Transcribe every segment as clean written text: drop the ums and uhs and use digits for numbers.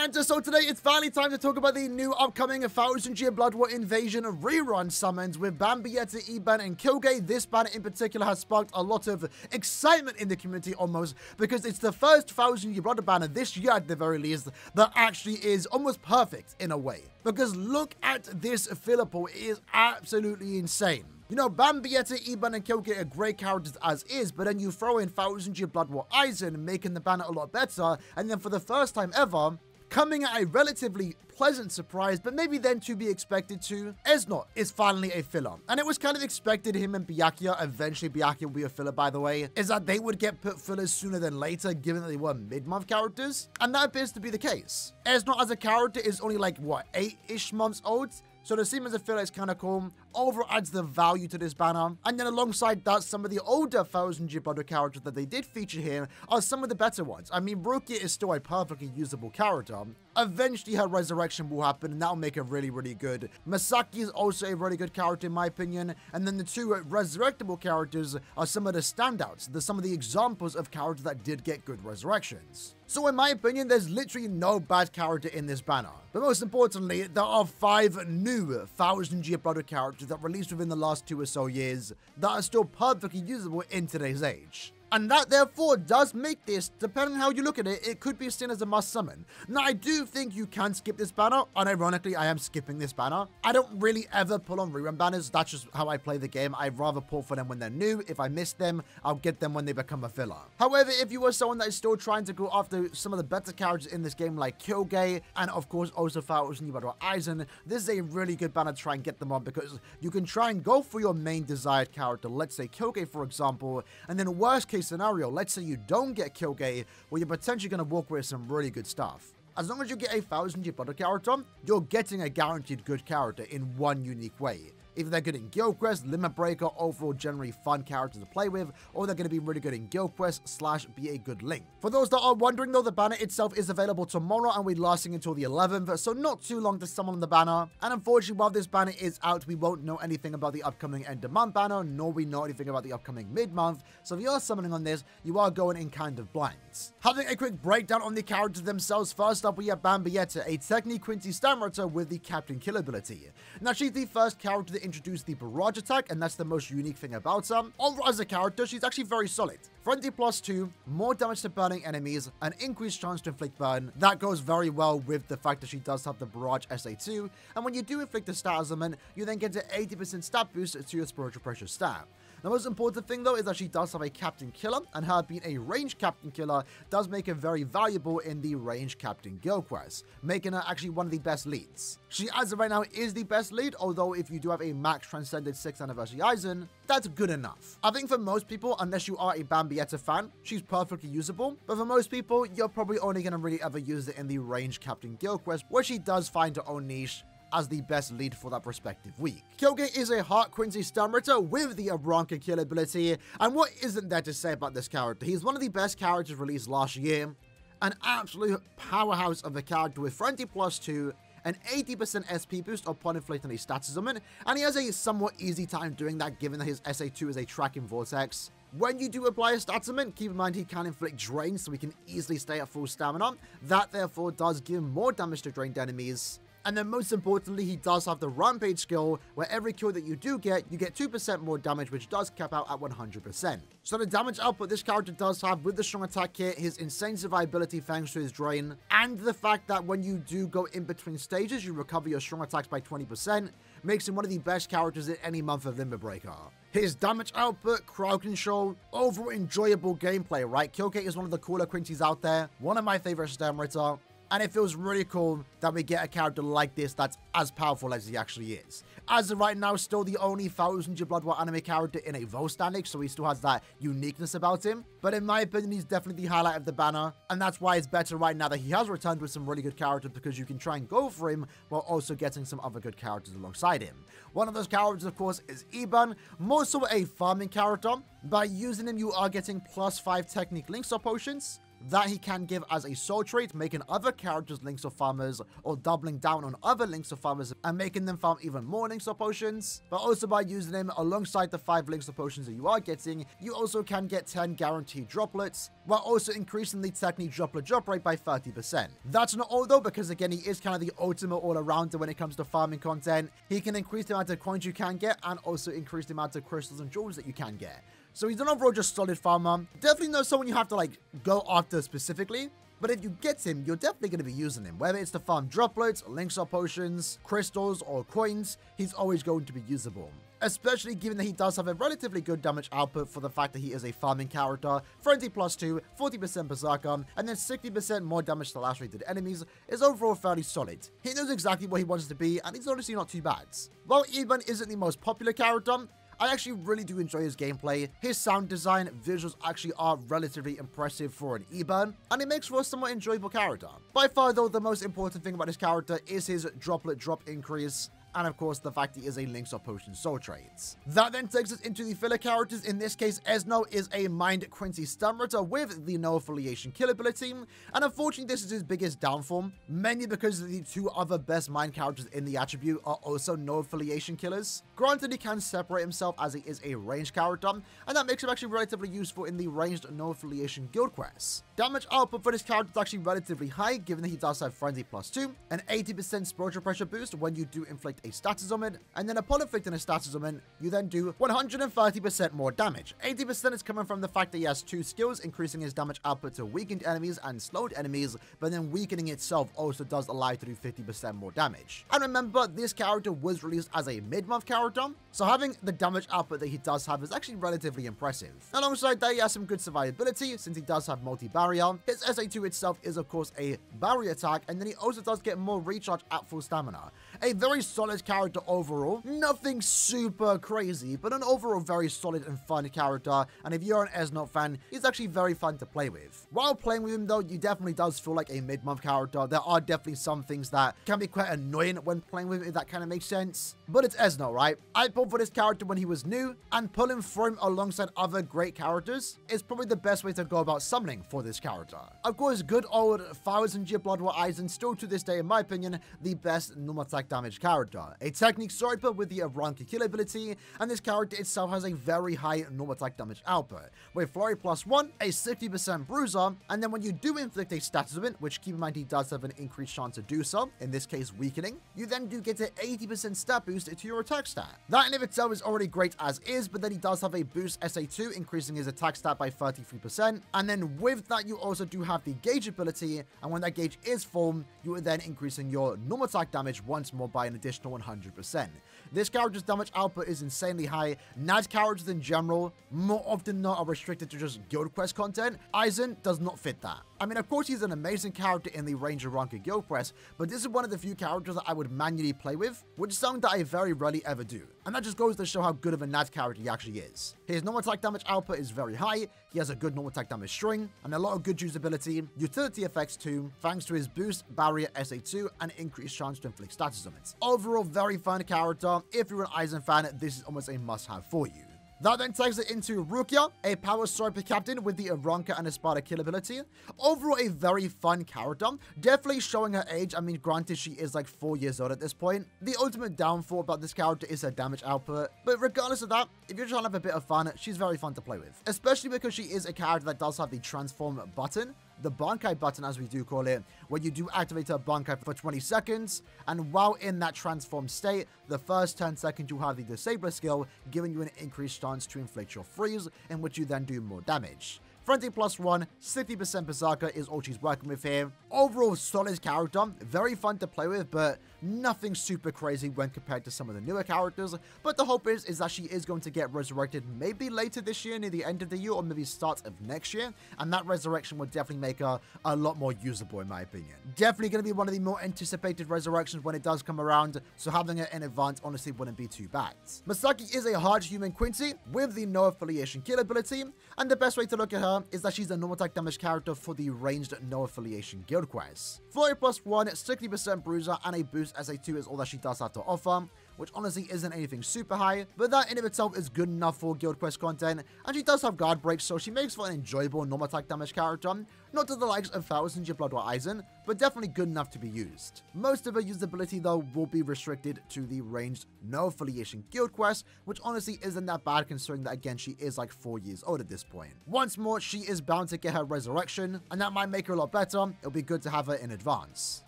And so today, it's finally time to talk about the new upcoming 1000-year Blood War Invasion rerun summons with Bambietta, Iban, and Kyogre. This banner in particular has sparked a lot of excitement in the community almost, because it's the first 1000-year Blood War banner this year at the very least that actually is almost perfect in a way. Because look at this filler pool, it is absolutely insane. You know, Bambietta, Iban, and Kyogre are great characters as is, but then you throw in 1000-year Blood War Aizen, making the banner a lot better, and then for the first time ever, coming at a relatively pleasant surprise, but maybe then to be expected to, Esnot is finally a filler. And it was kind of expected him and Byakuya, eventually Byakuya will be a filler by the way, is that they would get put fillers sooner than later, given that they were mid-month characters, and that appears to be the case. Esnot as a character is only like, what, 8-ish months old? So to see him as a filler is kind of cool. Overall adds the value to this banner. And then alongside that, some of the older 1000-year Blood War characters that they did feature here are some of the better ones. I mean, Rukia is still a perfectly usable character. Eventually her resurrection will happen and that'll make her really, really good. Masaki is also a really good character in my opinion. And then the two resurrectable characters are some of the standouts. They're some of the examples of characters that did get good resurrections. So in my opinion, there's literally no bad character in this banner. But most importantly, there are 5 new 1000-year Blood War characters that released within the last 2 or so years that are still perfectly usable in today's age. And that therefore does make this, depending on how you look at it, it could be seen as a must summon. Now I do think you can skip this banner. Unironically, I am skipping this banner. I don't really ever pull on rerun banners. That's just how I play the game. I'd rather pull for them when they're new. If I miss them, I'll get them when they become a filler. However, if you are someone that is still trying to go after some of the better characters in this game like Kyogre, and of course also 1000-year Blood War Aizen, this is a really good banner to try and get them on, because you can try and go for your main desired character, let's say Kyogre for example, and then worst case scenario, let's say you don't get Kyogre, well, you're potentially going to walk away with some really good stuff. As long as you get a 1000-year Blood War character, you're getting a guaranteed good character in one unique way. Either they're good in Guild Quest, Limit Breaker, overall generally fun characters to play with, or they're going to be really good in Guild Quest / be a good link. For those that are wondering though, the banner itself is available tomorrow and we're lasting until the 11th, so not too long to summon on the banner. And unfortunately, while this banner is out, we won't know anything about the upcoming end of month banner, nor we know anything about the upcoming mid-month. So if you are summoning on this, you are going in kind of blind. Having a quick breakdown on the characters themselves, first up we have Bambietta, a Technique Quincy Stamrotor with the Captain Kill ability. Now she's the first character to introduce the barrage attack, and that's the most unique thing about her. Overall as a character, she's actually very solid. Frenzy +2, more damage to burning enemies, an increased chance to inflict burn. That goes very well with the fact that she does have the barrage SA2, and when you do inflict a stat element, you then get an 80% stat boost to your spiritual pressure stat. The most important thing though is that she does have a Captain Killer, and her being a ranged Captain Killer does make her very valuable in the ranged Captain Guild Quest, making her actually one of the best leads. She as of right now is the best lead, although if you do have a max transcended 6th anniversary Aizen, that's good enough. I think for most people, unless you are a Bambietta fan, she's perfectly usable, but for most people, you're probably only going to really ever use it in the ranged Captain Guild Quest, where she does find her own niche as the best lead for that respective week. Kyogre is a Heart Quincy Stamrotor with the Abranka Kill ability, and what isn't there to say about this character? He's one of the best characters released last year, an absolute powerhouse of a character with Frenzy +2, an 80% SP boost upon inflicting a status summon, and he has a somewhat easy time doing that given that his SA2 is a tracking vortex. When you do apply a stat summon, keep in mind he can inflict drain, so he can easily stay at full stamina. That therefore does give more damage to drained enemies. And then most importantly, he does have the Rampage skill, where every kill that you do get, you get 2% more damage, which does cap out at 100%. So the damage output this character does have with the strong attack kit, his insane survivability thanks to his drain, and the fact that when you do go in between stages, you recover your strong attacks by 20%, makes him one of the best characters in any month of Limit Breaker. His damage output, crowd control, overall enjoyable gameplay, right? Kyogre is one of the cooler Quincy's out there, one of my favorite Stamrotor. And it feels really cool that we get a character like this that's as powerful as he actually is. As of right now, still the only 1000-year Blood War anime character in a Volstanic, so he still has that uniqueness about him. But in my opinion, he's definitely the highlight of the banner, and that's why it's better right now that he has returned with some really good characters, because you can try and go for him while also getting some other good characters alongside him. One of those characters, of course, is Iban, more so a farming character. By using him, you are getting +5 technique links or potions. that he can give as a soul trait, making other characters links of farmers, or doubling down on other links of farmers and making them farm even more links of potions. But also by using him alongside the 5 links of potions that you are getting, you also can get 10 guaranteed droplets, while also increasing the technique droplet drop rate by 30%. That's not all though, because again, he is kind of the ultimate all-arounder when it comes to farming content. He can increase the amount of coins you can get and also increase the amount of crystals and jewels that you can get. So he's an overall just solid farmer. Definitely not someone you have to like go after specifically, but if you get him, you're definitely going to be using him. Whether it's to farm droplets, links or potions, crystals or coins, he's always going to be usable. Especially given that he does have a relatively good damage output for the fact that he is a farming character. Frenzy +2, 40% Berserker, and then 60% more damage to last rated enemies is overall fairly solid. He knows exactly what he wants to be, and he's honestly not too bad. While Eben isn't the most popular character, I actually really do enjoy his gameplay. His sound design, visuals actually are relatively impressive for an Eben, and it makes for a somewhat enjoyable character. By far though, the most important thing about his character is his droplet drop increase, and of course the fact he is a links or potion soul traits. That then takes us into the filler characters. In this case, Esno is a Mind Quincy Stunritter with the no affiliation kill ability, and unfortunately this is his biggest downfall, mainly because the 2 other best mind characters in the attribute are also no affiliation killers. Granted, he can separate himself as he is a ranged character, and that makes him actually relatively useful in the ranged no affiliation guild quests. Damage output for this character is actually relatively high, given that he does have Frenzy +2, an 80% spiritual pressure boost when you do inflict a status on it, and then upon inflicting a status on it, you then do 130% more damage. 80% is coming from the fact that he has 2 skills, increasing his damage output to weakened enemies and slowed enemies, but then weakening itself also does allow you to do 50% more damage. And remember, this character was released as a mid-month character, so having the damage output that he does have is actually relatively impressive. Alongside that, he has some good survivability, since he does have multi-barrier. His SA2 itself is of course a barrier attack, and then he also does get more recharge at full stamina. A very solid character overall. Nothing super crazy, but an overall very solid and fun character, and if you're an Esno fan, he's actually very fun to play with. While playing with him though, you definitely does feel like a mid-month character. There are definitely some things that can be quite annoying when playing with him, if that kind of makes sense. But it's Esno, right? I pulled for this character when he was new, and pulling for him alongside other great characters is probably the best way to go about summoning for this character. Of course, good old 1000-year Blood War Aizen, still to this day in my opinion, the best normal attack damage character. A technique sniper with the Aaroniero kill ability, and this character itself has a very high normal attack damage output, with Flurry +1, a 60% bruiser, and then when you do inflict a status event, which keep in mind he does have an increased chance to do so, in this case weakening, you then do get an 80% stat boost to your attack stat. That in of itself is already great as is, but then he does have a boost SA2, increasing his attack stat by 33%, and then with that you also do have the gauge ability, and when that gauge is full, you are then increasing your normal attack damage once more by an additional 100%. This character's damage output is insanely high. NAD characters in general, more often than not, are restricted to just guild quest content. Aizen does not fit that. I mean, of course, he's an amazing character in the Ranger Ranker guild quest, but this is one of the few characters that I would manually play with, which is something that I very rarely ever do. And that just goes to show how good of a NAD character he actually is. His normal attack damage output is very high, he has a good normal attack damage string, and a lot of good usability, utility effects too, thanks to his boost, barrier, SA2, and increased chance to inflict status on it. Overall, very fun character. If you're an Aizen fan, this is almost a must-have for you. That then takes it into Rukia, a power sniper captain with the Aaroniero and Espada kill ability. Overall, a very fun character. Definitely showing her age. I mean, granted, she is like 4 years old at this point. The ultimate downfall about this character is her damage output. But regardless of that, if you're trying to have a bit of fun, she's very fun to play with. Especially because she is a character that does have the transform button, the Bankai button as we do call it, where you do activate her Bankai for 20 seconds, and while in that transformed state, the first 10 seconds you have the Disabler skill, giving you an increased chance to inflict your freeze, in which you then do more damage. Frenzy +1, 60% Berserker is all she's working with here. Overall, solid character, very fun to play with, but nothing super crazy when compared to some of the newer characters. But the hope is that she is going to get resurrected maybe later this year, near the end of the year, or maybe start of next year. And that resurrection will definitely make her a lot more usable, in my opinion. Definitely going to be one of the more anticipated resurrections when it does come around, so having her in advance honestly wouldn't be too bad. Masaki is a hard human Quincy with the no affiliation kill ability, and the best way to look at her is that she's a normal attack damage character for the ranged no affiliation guild quest. Flurry +1, 60% bruiser, and a boost SA2 is all that she does have to offer, which honestly isn't anything super high, but that in of itself is good enough for guild quest content, and she does have guard breaks, so she makes for an enjoyable normal attack damage character. Not to the likes of 1000 Year Blood or Aizen, but definitely good enough to be used. Most of her usability though will be restricted to the ranged no affiliation guild quest, which honestly isn't that bad considering that again she is like 4 years old at this point. Once more, she is bound to get her resurrection, and that might make her a lot better. It'll be good to have her in advance.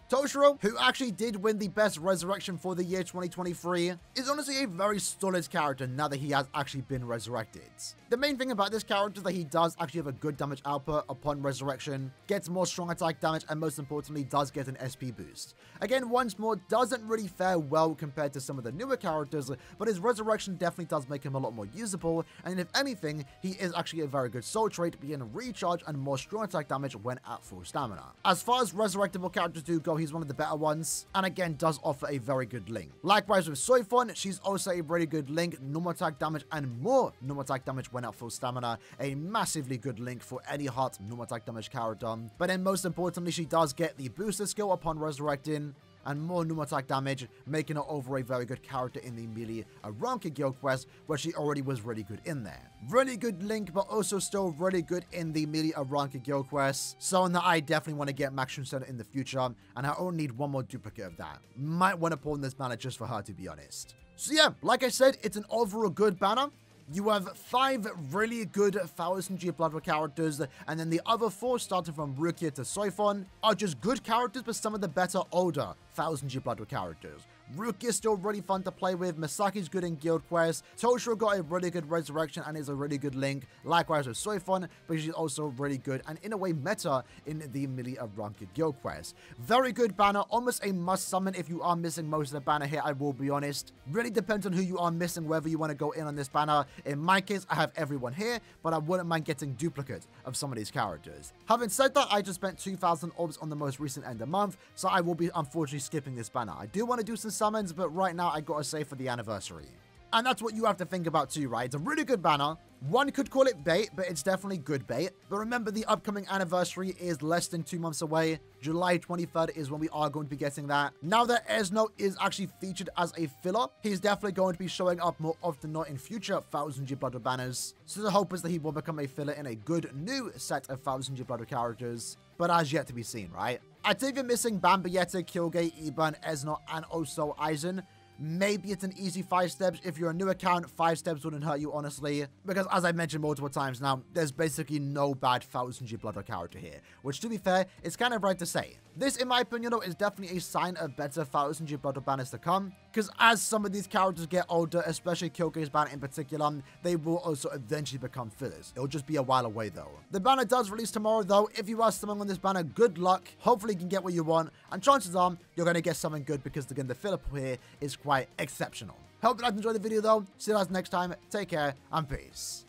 Toshiro, who actually did win the best resurrection for the year 2023, is honestly a very solid character now that he has actually been resurrected. The main thing about this character is that he does actually have a good damage output upon resurrection, gets more strong attack damage, and most importantly does get an SP boost. Again, once more, doesn't really fare well compared to some of the newer characters, but his resurrection definitely does make him a lot more usable, and if anything, he is actually a very good soul trait, being recharge and more strong attack damage when at full stamina. As far as resurrectable characters do go, he's one of the better ones, and again does offer a very good link. Likewise with Soifon, she's also a really good link, normal attack damage and more normal attack damage when at full stamina, a massively good link for any hot normal attack damage character. But then most importantly, she does get the booster skill upon resurrecting, and more normal attack damage, making her over a very good character in the melee Aaroniero guild quest, where she already was really good in there. Really good link, but also still really good in the melee Aaroniero guild quest, someone that I definitely want to get Max Center in the future, and I only need one more duplicate of that. Might want to pull in this banner just for her, to be honest. So yeah, like I said, it's an overall good banner. You have 5 really good 1000 Year Blood characters, and then the other 4, starting from Rukia to Soifon, are just good characters, but some of the better older 1000 Year Blood characters. Rukia is still really fun to play with, Misaki's good in guild quests, Toshiro got a really good resurrection and is a really good link, likewise with Soifon, but she's also really good and in a way meta in the melee Aaroniero guild quest. Very good banner, almost a must summon if you are missing most of the banner here, I will be honest. Really depends on who you are missing, whether you want to go in on this banner. In my case, I have everyone here, but I wouldn't mind getting duplicates of some of these characters. Having said that, I just spent 2,000 orbs on the most recent end of month, so I will be unfortunately skipping this banner. I do want to do some summons, but right now I gotta say for the anniversary. And that's what you have to think about too, right? It's a really good banner. One could call it bait, but it's definitely good bait. But remember, the upcoming anniversary is less than 2 months away. July 23rd is when we are going to be getting that. Now that Esno is actually featured as a filler, he's definitely going to be showing up more often not in future 1000 Year Blood banners. So the hope is that he will become a filler in a good new set of 1000 Year Blood characters. But as yet to be seen, right? I'd say if you're missing Bambayeta, Kyogre, Iban, Esno, and also Aizen, maybe it's an easy 5 steps. If you're a new account, 5 steps wouldn't hurt you, honestly. Because as I mentioned multiple times now, there's basically no bad 1000 Year Blood character here. Which, to be fair, is kind of right to say. This, in my opinion, though, is definitely a sign of better 1000 Year Blood banners to come. Because as some of these characters get older, especially Kyogre's banner in particular, they will also eventually become fillers. It'll just be a while away, though. The banner does release tomorrow, though. If you are summoning on this banner, good luck. Hopefully you can get what you want. And chances are, you're going to get something good because, again, the filler pool here is quite exceptional. Hope you guys enjoyed the video, though. See you guys next time. Take care and peace.